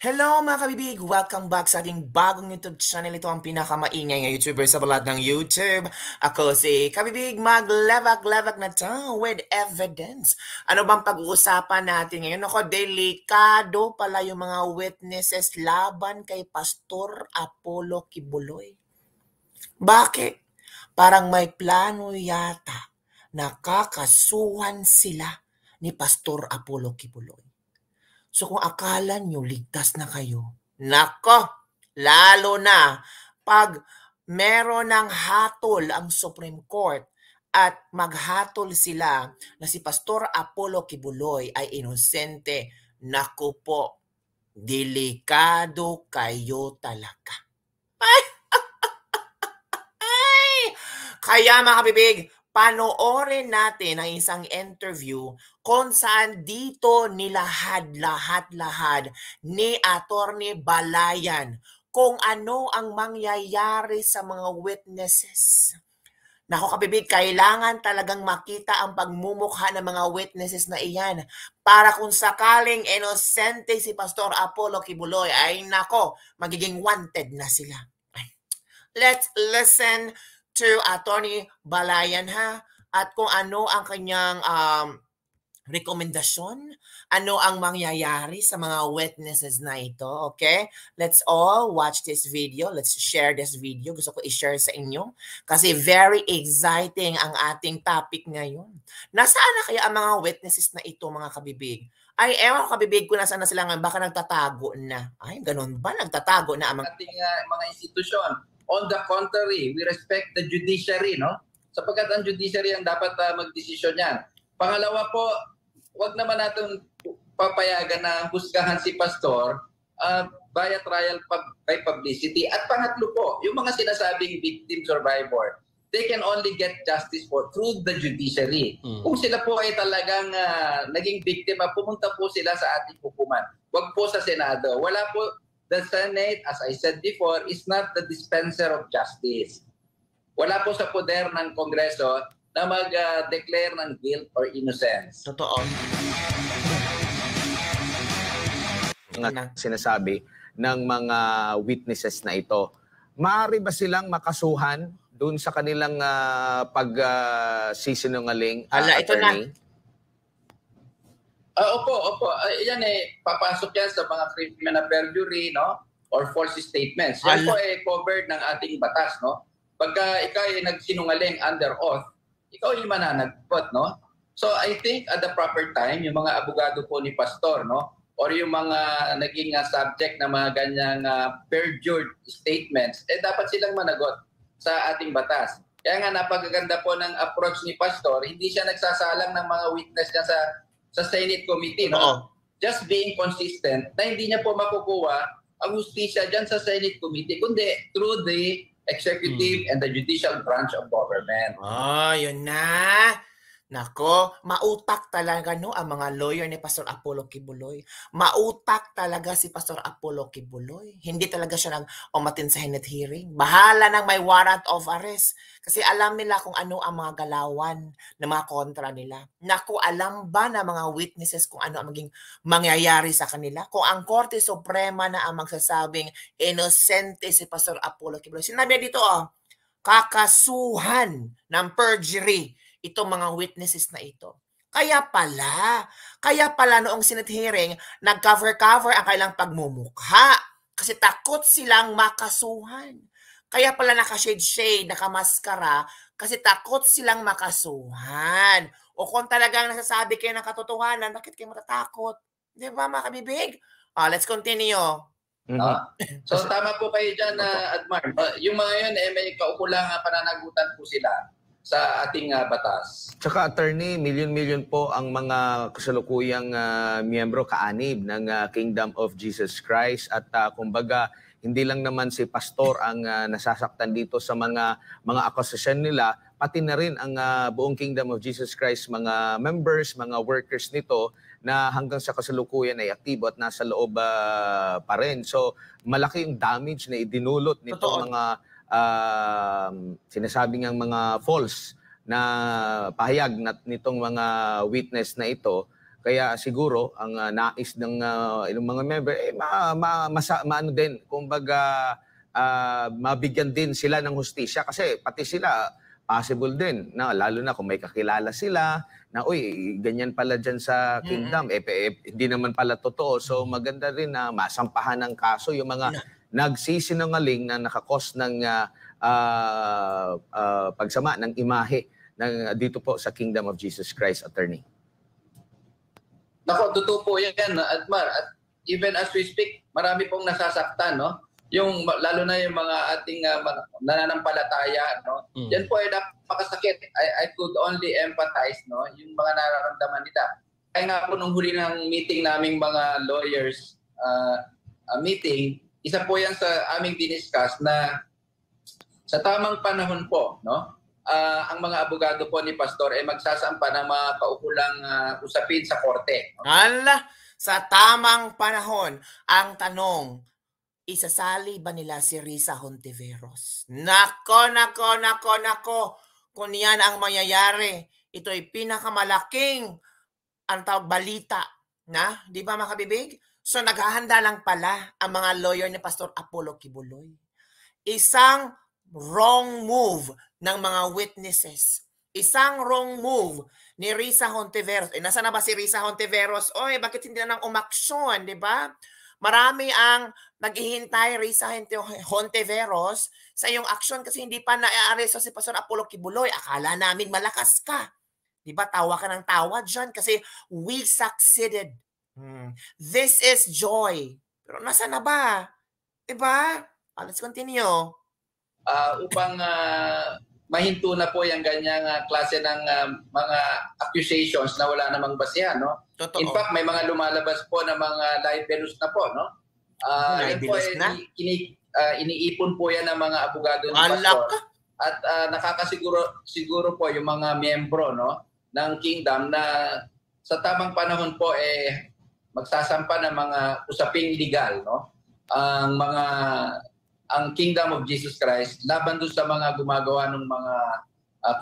Hello mga kabibig! Welcome back sa ating bagong YouTube channel. Ito ang pinakamaingay na YouTuber sa balat ng YouTube. Ako si Kabibig, maglevak-levak na to with evidence. Ano bang pag-uusapan natin ngayon? Ako, delikado pala yung mga witnesses laban kay Pastor Apollo Kibuloy. Bakit? Parang may plano yata na kakasuhan sila ni Pastor Apollo Kibuloy. So kung akala nyo ligtas na kayo, nako, lalo na pag meron ng hatol ang Supreme Court at maghatol sila na si Pastor Apollo Kibuloy ay inosente, nako po, delikado kayo talaga. Kaya mga kabibig, panoorin natin ang isang interview kung saan dito nilahad lahat ni Attorney Balayan kung ano ang mangyayari sa mga witnesses. Nako kabibig, kailangan talagang makita ang pagmumukha ng mga witnesses na iyan para kung sakaling inosente si Pastor Apollo Kibuloy ay nako, magiging wanted na sila. Let's listen to Attorney Balayan ha, at kung ano ang kanyang rekomendasyon, ano ang mangyayari sa mga witnesses na ito, okay? Let's all watch this video. Let's share this video. Gusto ko i-share sa inyo kasi very exciting ang ating topic ngayon. Nasaan na kaya ang mga witnesses na ito, mga kabibig? Ay, ewan ko kabibig ko nasaan na sila ngayon, baka nagtatago na. Ay, ganun ba? Nagtatago na ang ating mga institusyon. On the contrary, we respect the judiciary, no? Sapagkat ang judiciary ang dapat magdesisyon yan. Pangalawa po, wag naman natin papayagan na husgahan si pastor via trial by publicity. At pangatlo po, yung mga sinasabing victim survivor, they can only get justice through the judiciary. Kung sila po ay talagang naging biktima, pumunta po sila sa ating hukuman. Wag po sa Senado. Wala po. The Senate, as I said before, is not the dispenser of justice. Wala po sa poder ng Kongreso na mag-declare ng guilt or innocence. Totoo. Ang sinasabi ng mga witnesses na ito. Maaari ba silang makasuhan doon sa kanilang pagsisinungaling? Ito na. Opo. Yan papasok yan sa mga criminal perjury, no? Or false statements. Yan po covered ng ating batas, no? Pagka ikaw ay nagsinungaling under oath, ikaw ay mananagot, no? So I think at the proper time, yung mga abogado po ni pastor, no? Or yung mga naging subject na mga ganyang perjured statements, dapat silang managot sa ating batas. Kaya nga napagaganda po ng approach ni pastor, hindi siya nagsasalang ng mga witness niya sa Senate Committee, no? Just being consistent na hindi niya po makukuha ang hustisya dyan sa Senate Committee, kundi through the executive and the judicial branch of government. Yun na. Nako, mautak talaga no ang mga lawyer ni Pastor Apollo Kibuloy. Mautak talaga si Pastor Apollo Kibuloy. Hindi talaga siya umattend sa Senate hearing. Bahala nang may warrant of arrest. Kasi alam nila kung ano ang mga galawan na mga kontra nila. Nako, alam ba na mga witnesses kung ano ang maging mangyayari sa kanila? Kung ang Korte Suprema na ang magsasabing inosente si Pastor Apollo Kibuloy. Sinabi dito kakasuhan ng perjury itong mga witnesses na ito. Kaya pala noong Senate hearing, nag-cover-cover ang kailang pagmumukha kasi takot silang makasuhan. Kaya pala naka-shade-shade, naka-maskara kasi takot silang makasuhan. O kung talagang nasasabi kayo ng katotohanan, bakit kayo matatakot? Di ba mga kabibig? Let's continue. So tama po kayo dyan, Admar. Yung mga yun, may kaukulang pananagutan po sila sa ating batas. Tsaka attorney, milyon-milyon po ang mga kasalukuyang miyembro kaanib ng Kingdom of Jesus Christ at kumbaga hindi lang naman si pastor ang nasasaktan dito sa mga akusasyon nila, pati na rin ang buong Kingdom of Jesus Christ, mga members, mga workers nito na hanggang sa kasalukuyan ay aktibo at nasa loob pa rin. So malaki yung damage na idinulot nito mga sinasabi ngang mga false na pahayag nitong mga witness na ito Kaya siguro ang nais ng ilang mga member maano din, kumbaga mabigyan din sila ng hustisya kasi pati sila possible din na lalo na kung may kakilala sila na uy ganyan pala diyan sa kingdom hindi naman pala totoo. So maganda rin na masampahan ng kaso yung mga nagsisinungaling na nakakos ng pagsama ng imahe ng dito po sa Kingdom of Jesus Christ, attorney. Nako, totoo po yan, Admar. At even as we speak, marami pong nasasaktan, no? Yung, lalo na yung mga ating nananampalataya, no? Yan po ay napakasakit. I could only empathize, no? Yung mga nararamdaman nila. Kaya nga po nung huli ng meeting naming mga lawyers meeting, isa po yan sa aming diniscuss na sa tamang panahon po, no? Ang mga abogado po ni Pastor ay magsasampa ng mga kaukulang usapin sa korte. Ala, sa tamang panahon, ang tanong, isasali ba nila si Risa Hontiveros? Nako. Kung yan ang mayayari, ito'y pinakamalaking ang tawag balita na, di ba mga kabibig? So naghahanda lang pala ang mga lawyer ni Pastor Apollo Kibuloy. Isang wrong move ng mga witnesses. Isang wrong move ni Risa Hontiveros. Nasa na ba si Risa Hontiveros? Oy, bakit hindi na nang umaksyon, di ba? Marami ang naghihintay, Risa Hontiveros, sa iyong aksyon kasi hindi pa na-aresto si Pastor Apollo Kibuloy. Akala namin malakas ka. Di ba? Tawa ka ng tawa dyan kasi we succeeded. This is joy. Pero nasa na ba? Di ba? Let's continue. Upang mahinto na po yung ganyang klase ng mga accusations na wala namang basihan, no? Totoo. In fact, may mga lumalabas po na mga libelous na po, no? Iniipon po yan ng mga abogado ni Pastor. At nakakasiguro po yung mga miyembro, no, ng Kingdom na sa tamang panahon po magsasampa ng mga usaping legal, no? Ang Kingdom of Jesus Christ laban doon sa mga gumagawa ng mga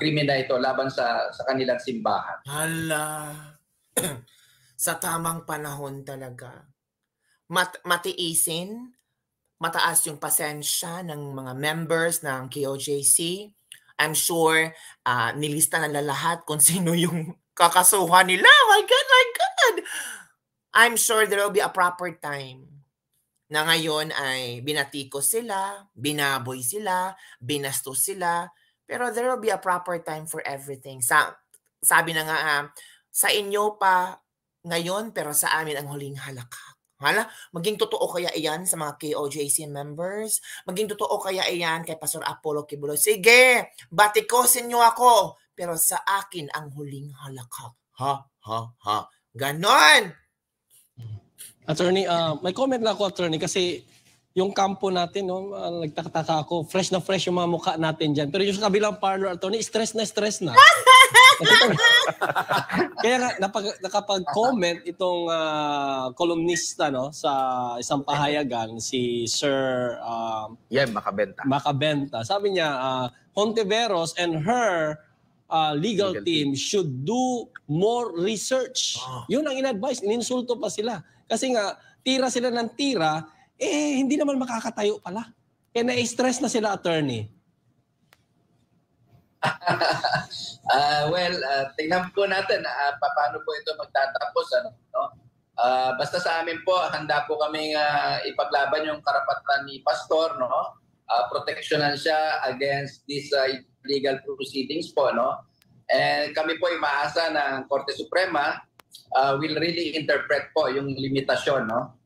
krimen na ito laban sa kanilang simbahan. Hala. Sa tamang panahon talaga. Matiisin, mataas yung pasensya ng mga members ng KOJC. I'm sure nilista na lahat kung sino yung kakasuhan nila. My God! I'm sure there will be a proper time na ngayon ay binatiko sila, binaboy sila, binastos sila, pero there will be a proper time for everything. Sabi na nga, sa inyo pa ngayon, pero sa amin ang huling halakak. Hala, maging totoo kaya iyan sa mga KOJC members? Maging totoo kaya iyan kay Pastor Apollo Kibuloy? Sige, batikosin niyo ako, pero sa akin ang huling halakak. Ha. Ganon! Attorney, may comment lang ako, attorney, kasi yung kampo natin, no, nagtataka ako, fresh na fresh yung mga mukha natin dyan. Pero yung sa kabilang parlor, attorney, stress na. Kaya nga, nakapag-comment itong kolumnista, no, sa isang pahayagan, si Sir Macabenta. Sabi niya, Hontiveros and her legal team should do more research. Yun ang in-advise, ininsulto pa sila. Kasi nga, tira sila ng tira, hindi naman makakatayo pala. Kaya na-stress na sila, attorney. Tingnan po natin paano po ito magtatapos. No? Basta sa amin po, handa po kaming ipaglaban yung karapatan ni Pastor, no? Proteksyonan siya against these illegal proceedings po. No? And kami po ay maasa ng Korte Suprema will really interpret po yung limitasyon, no,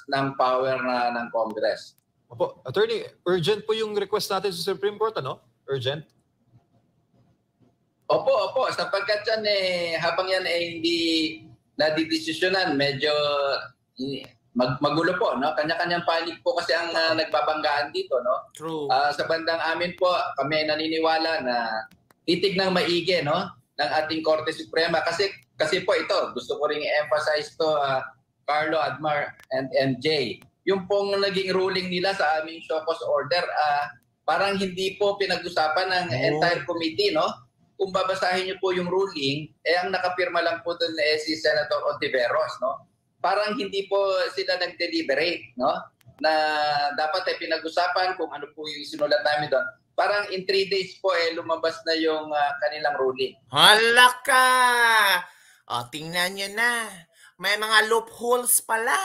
ng power ng Congress. Opo, attorney, urgent po yung request natin sa Supreme Court, ano? Urgent? Opo, sapagkat yan habang yan hindi nadidesisyonan, medyo magulo po, no? Kanya-kanyang panig po kasi ang nagbabanggaan dito, no? True. Sa bandang amin po, kami naniniwala na titig ng maigi, no, ng ating Korte Suprema kasi po ito, gusto ko ring i-emphasize to Carlo, Admar, and MJ. Yung pong naging ruling nila sa aming show cause order, parang hindi po pinag-usapan ng entire committee, no? kung babasahin niyo po yung ruling, ang nakapirma lang po doon si Senator Ontiveros, no? Parang hindi po sila nag-deliberate, no? Na dapat ay pinag-usapan kung ano po yung sinulat namin doon. Parang in 3 days po lumabas na yung kanilang ruling. Hala ka! O, tingnan nyo na. May mga loopholes pala.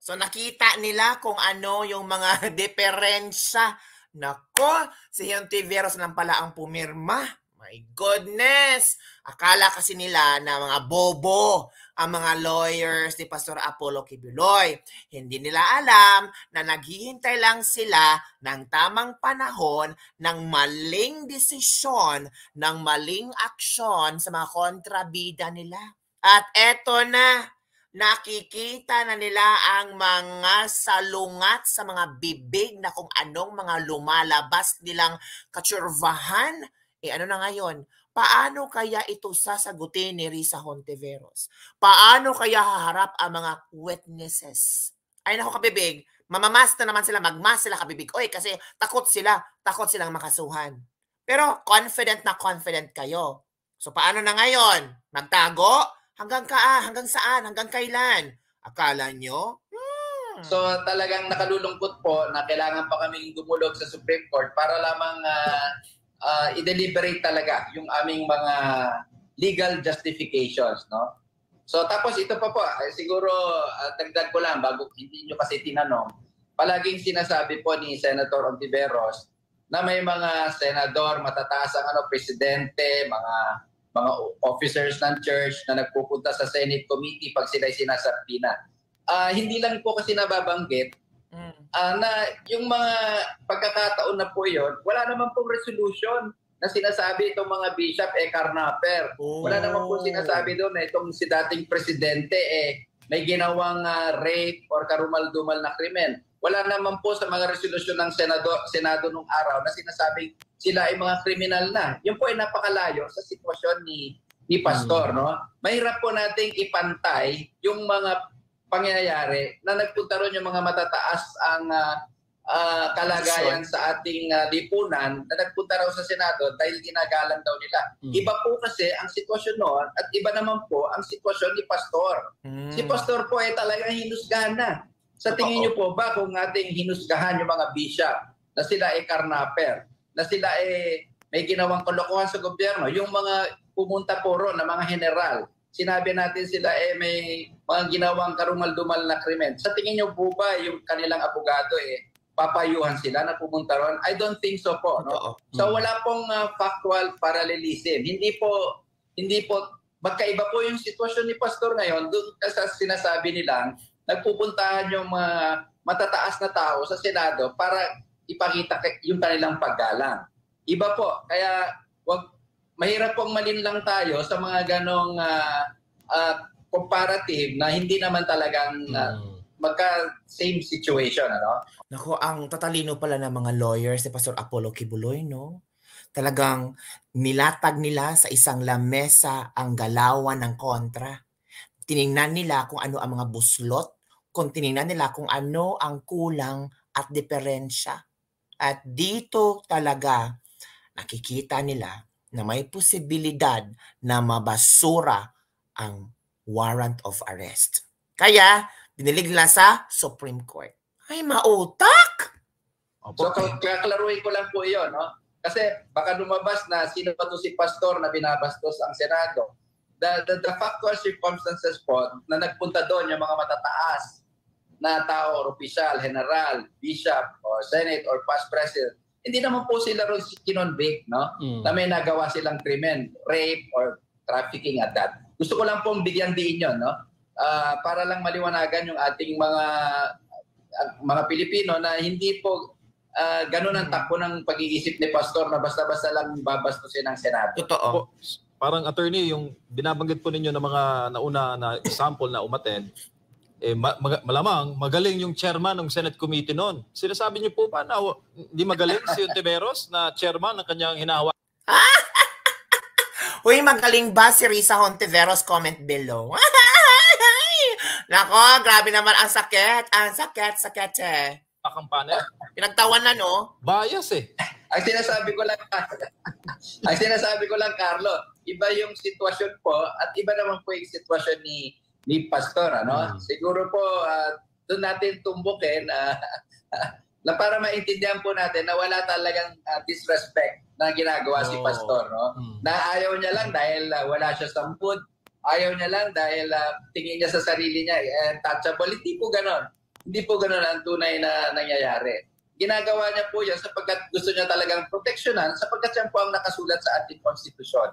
So nakita nila kung ano yung mga diferensya. Nako, si Hontiveros lang pala ang pumirma. My goodness! Akala kasi nila na mga bobo ang mga lawyers ni Pastor Apollo Kibuloy. Hindi nila alam na naghihintay lang sila ng tamang panahon ng maling desisyon, ng maling aksyon sa mga kontrabida nila. At eto na, nakikita na nila ang mga salungat sa mga bibig na kung anong mga lumalabas nilang katsurvahan. Ano na ngayon? Paano kaya ito sasagutin ni Risa Hontiveros? Paano kaya haharap ang mga witnesses? Ay nako kabibig, mamamas na naman sila, magmas sila kabibig. Oy, kasi takot silang makasuhan. Pero confident na confident kayo. So paano na ngayon? Magtago? Hanggang saan? Hanggang kailan? Akala nyo? So talagang nakalulungkot po na kailangan pa kaming gumulog sa Supreme Court para lamang i-deliberate talaga yung aming mga legal justifications, no? So tapos ito pa po, siguro dagdag ko lang bago hindi nyo kasi tinanong, palaging sinasabi po ni Senator Ontiveros na may mga senador, matataas ang presidente, mga officers ng church na nagpupunta sa Senate Committee pag sila'y sinasabina. Hindi lang po kasi nababanggit na yung mga pagkakataon na po yun, wala naman pong resolution na sinasabi itong mga bishop carnapper. Wala naman po sinasabi doon na itong si dating presidente may ginawang rape or karumal-dumal na krimen. Wala naman po sa mga resolusyon ng Senado nung araw na sinasabing sila ay mga kriminal na. Yun po ay napakalayo sa sitwasyon ni Pastor. No? Mahirap po nating ipantay yung mga pangyayari na nagpunta ron yung mga matataas ang kalagayan sa ating lipunan na nagpunta raw sa Senado dahil ginagalang daw nila. Iba po kasi ang sitwasyon noon at iba naman po ang sitwasyon ni Pastor. Si Pastor po ay talagang hinusgahan na. Sa tingin niyo po ba kung ating hinusgahan yung mga bishop na sila ay karnaper, na sila ay may ginawang kalokohan sa gobyerno, yung mga pumunta po ron na mga general, sinabi natin sila may mga ginawang karumal-dumal na krimen. Sa tingin niyo po ba yung kanilang abogado papayuhan sila na pumunta ron? I don't think so po. No? So wala pong factual parallelism. Hindi po magkaiba po yung sitwasyon ni Pastor ngayon doon sa sinasabi nilang nagpupuntahan yung mga matataas na tao sa Senado para ipakita yung kanilang paggalang. Iba po. Kaya mahirap pong malinlang tayo sa mga ganong comparative na hindi naman talagang magka-same situation. Ano? Naku, ang tatalino pala ng mga lawyers si Pastor Apollo Kibuloy, no? Talagang nilatag nila sa isang lamesa ang galawan ng kontra. Tiningnan nila kung ano ang mga buslot, kung tiningnan nila kung ano ang kulang at diferensya. At dito talaga nakikita nila na may posibilidad na mabasura ang warrant of arrest. Kaya, dinilig nila sa Supreme Court. Ay, mautak! So, kaklaruhin ko lang po yun, no? Kasi baka lumabas na sino pa to si Pastor na binabastos ang Senado. The factual circumstances po na nagpunta doon yung mga matataas na tao, opisyal, general, bishop, or senate, or past president, hindi naman po sila rin kinonvict, no? Na may nagawa silang krimen, rape, or trafficking at that. Gusto ko lang pong bigyan diin yun, no? Para lang maliwanagan yung ating mga Pilipino na hindi po ganun ang takbo ng pag-iisip ni Pastor na basta-basta lang babastusin ng Senado. Totoo. Parang attorney, yung binabanggit po ninyo ng mga nauna na example na umattend, malamang magaling yung chairman ng Senate Committee noon. Sinasabi niyo po ba na hindi magaling si Ontiveros na chairman ng kanyang hinahawa? Uy, magaling ba si Risa Hontiveros? Comment below. Nako, grabe naman ang sakit. Ang sakit eh. Kampanya? Pinagtawan na, no? Bias Ang sinasabi ko lang, Carlo, iba yung sitwasyon po at iba naman po yung sitwasyon ni Pastor. Siguro po doon natin tumbukin na para maintindihan po natin na wala talagang disrespect na ginagawa si Pastor. Na ayaw niya lang dahil wala siya sa mood, ayaw niya lang dahil tingin niya sa sarili niya untouchable. Hindi po ganon. Hindi po ganon ang tunay na nangyayari. Ginagawa niya po yan sapagkat gusto niya talagang proteksyonan sapagkat yan po ang nakasulat sa ating konstitusyon.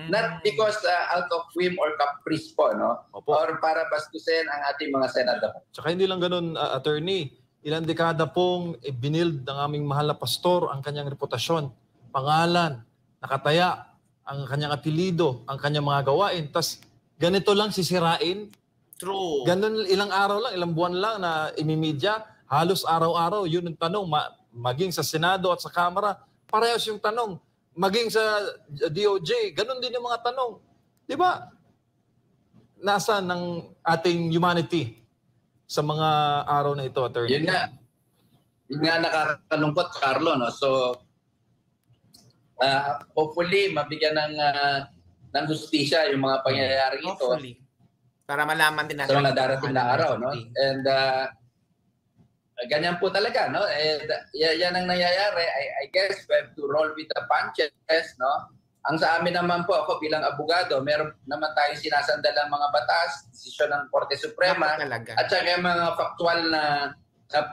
Not because out of whim or caprice po, no? Or para bastusin ang ating mga senador. Tsaka hindi lang ganun, attorney. Ilang dekada pong binild ng aming mahal na pastor ang kanyang reputasyon, pangalan, nakataya, ang kanyang apelido, ang kanyang mga gawain. Tas ganito lang sisirain. True. Ganun ilang araw lang, ilang buwan lang na imimedya. Halos araw-araw, yun ang tanong, maging sa Senado at sa Kamara, parehas yung tanong. Maging sa DOJ, ganun din yung mga tanong. Di ba? Nasaan ng ating humanity sa mga araw na ito, attorney? Yun nga nakakalungkot, Carlo. No? So, hopefully, mabigyan ng justisya yung mga pangyayari ito. Hopefully. Para malaman din natin. Sa mga darating na araw. No? And ganyan po talaga, no? Yan ang nangyayari. I guess we have to roll with the punches, no? Ang sa amin naman po, ako bilang abogado, meron naman tayong sinasandalang mga batas, desisyon ng Korte Suprema, at saka mga faktual na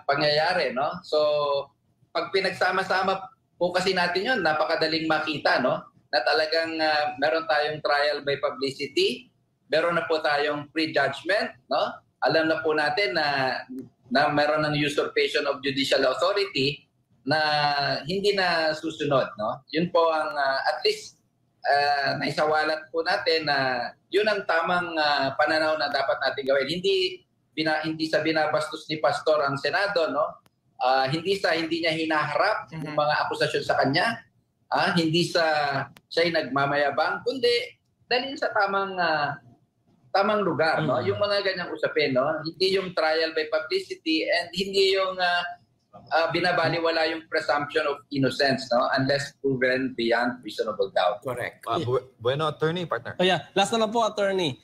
pangyayari, no? So, pag pinagsama-sama po kasi natin yun, napakadaling makita, no? Na talagang meron tayong trial by publicity, meron na po tayong pre-judgment, no? Alam na po natin na meron ng usurpation of judicial authority na hindi na susunod, no? Yun po ang at least naisawalat po natin na yun ang tamang pananaw na dapat natin gawin. Hindi sa binabastos ni Pastor ang Senado, no? Hindi niya hinaharap yung mga akusasyon sa kanya, hindi siya'y nagmamayabang, kundi dahil sa tamang lugar, no? Yung mga ganyang usapin, no? Hindi yung trial by publicity and hindi yung binabaliwala yung presumption of innocence, no? Unless proven beyond reasonable doubt. Correct. Bueno, attorney, partner. Oh yeah, last na lang po, attorney.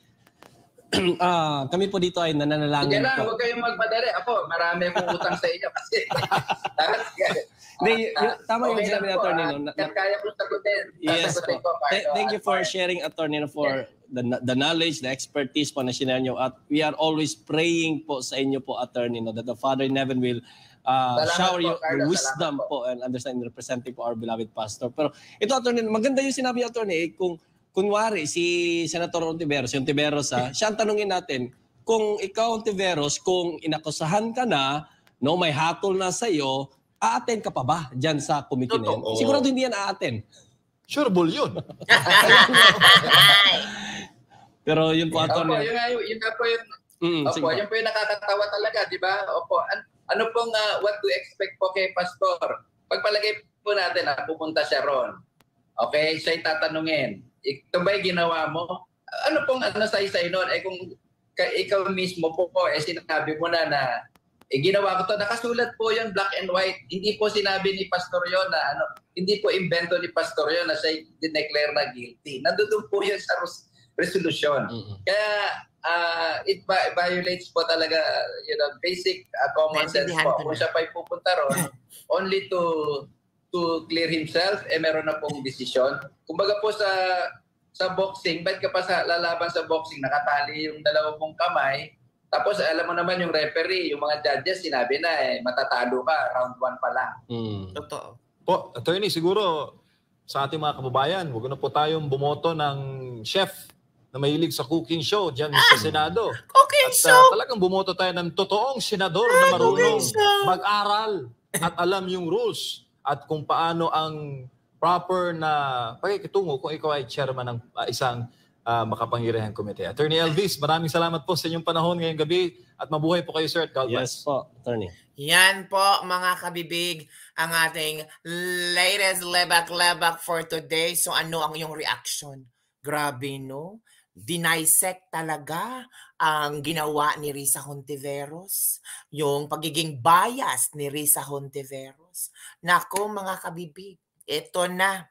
Kami po dito ay nananalangin po. Huwag kayong magmadali. Ako, marami akong utang sa inyo kasi tama yung sinabi ni attorney. Kaya ko sagutin. Yes. Thank you for sharing, attorney, for the knowledge, the expertise po na sinare nyo. At we are always praying po sa inyo po, attorney, no, that the Father in heaven will shower you wisdom po and understanding representing po our beloved pastor. Pero ito, attorney, maganda yung sinabi, attorney, kung kunwari si Senator Ontiveros, siya ang tanungin natin, kung ikaw, Ontiveros, kung inakusahan ka na, no, may hatol na sa iyo, a-attend ka pa ba dyan sa committee na yun? Sigurado hindi yan a-attend. Sure, bull yun. Pero yun po, attorney. Yun po yung nakakatawa talaga, di ba? Opo. Ano pong what to expect po kay Pastor? Pagpalagay po natin na pupunta siya ron. Okay? Siya'y tatanungin. Ito ba'y ginawa mo? Ano pong say nun? Kung ikaw mismo po sinabi mo na ginawa ko to. Nakasulat po yun, black and white. Hindi po sinabi ni Pastor yun na hindi po invento ni Pastor yun na siya dineclare na guilty. Nandun po yun sa resolution. Kaya it violates po talaga basic common sense po. Kung siya pa'y pupunta ron, only to clear himself, meron na pong desisyon. Kumbaga po sa boxing, ba't ka pa lalaban sa boxing, nakatali yung dalawa mong kamay, tapos alam mo naman yung referee, yung mga judges, sinabi na matatalo ka, round 1 pa lang. Totoo. Po, attorney, siguro sa ating mga kababayan, huwag na po tayong bumoto ng chef na mahilig sa cooking show dyan sa Senado. Cooking at, show! Talagang bumoto tayo ng totoong senador na marunong mag-aral at alam yung rules at kung paano ang proper na pakikitungo kung ikaw ay chairman ng isang makapangyarihang komite. Attorney Elvis, maraming salamat po sa inyong panahon ngayong gabi at mabuhay po kayo, sir, at God bless. Yes po, attorney. Yan po, mga kabibig, ang ating latest lebak-lebak for today. So ano ang iyong reaction? Grabe, no? Dinisect talaga ang ginawa ni Risa Hontiveros, yung pagiging bias ni Risa Hontiveros. Nako, mga kabibig, Ito na.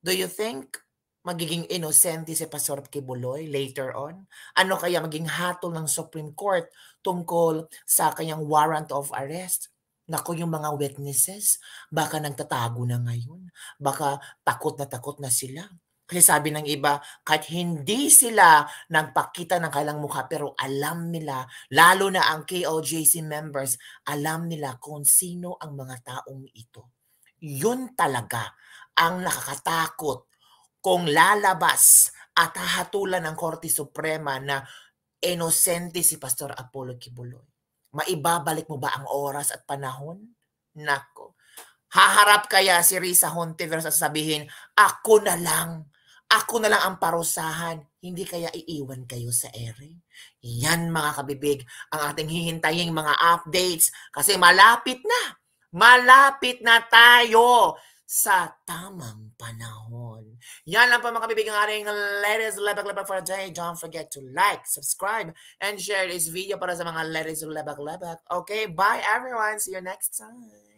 Do you think magiging inosente si Pastor Kibuloy later on? Ano kaya maging hatol ng Supreme Court tungkol sa kanyang warrant of arrest? Naku, yung mga witnesses, baka nagtatago na ngayon. Baka takot na sila. Kasi sabi ng iba, kahit hindi sila nagpakita ng kailang mukha, pero alam nila, lalo na ang KOJC members, alam nila kung sino ang mga taong ito. Yun talaga ang nakakatakot kung lalabas at hahatulan ng Korte Suprema na inosente si Pastor Apollo Kibuloy. Maibabalik mo ba ang oras at panahon? Nako. Haharap kaya si Risa Hontiveros at sabihin, ako na lang ang parusahan. Hindi kaya iiwan kayo sa ere? Yan mga kabibig, ang ating hihintaying mga updates kasi malapit na tayo sa tamang panahon. Yan lang po mga kabibig ang ating latest lebak-lebak for today. Don't forget to like, subscribe, and share this video para sa mga latest lebak-lebak. Okay, bye everyone. See you next time.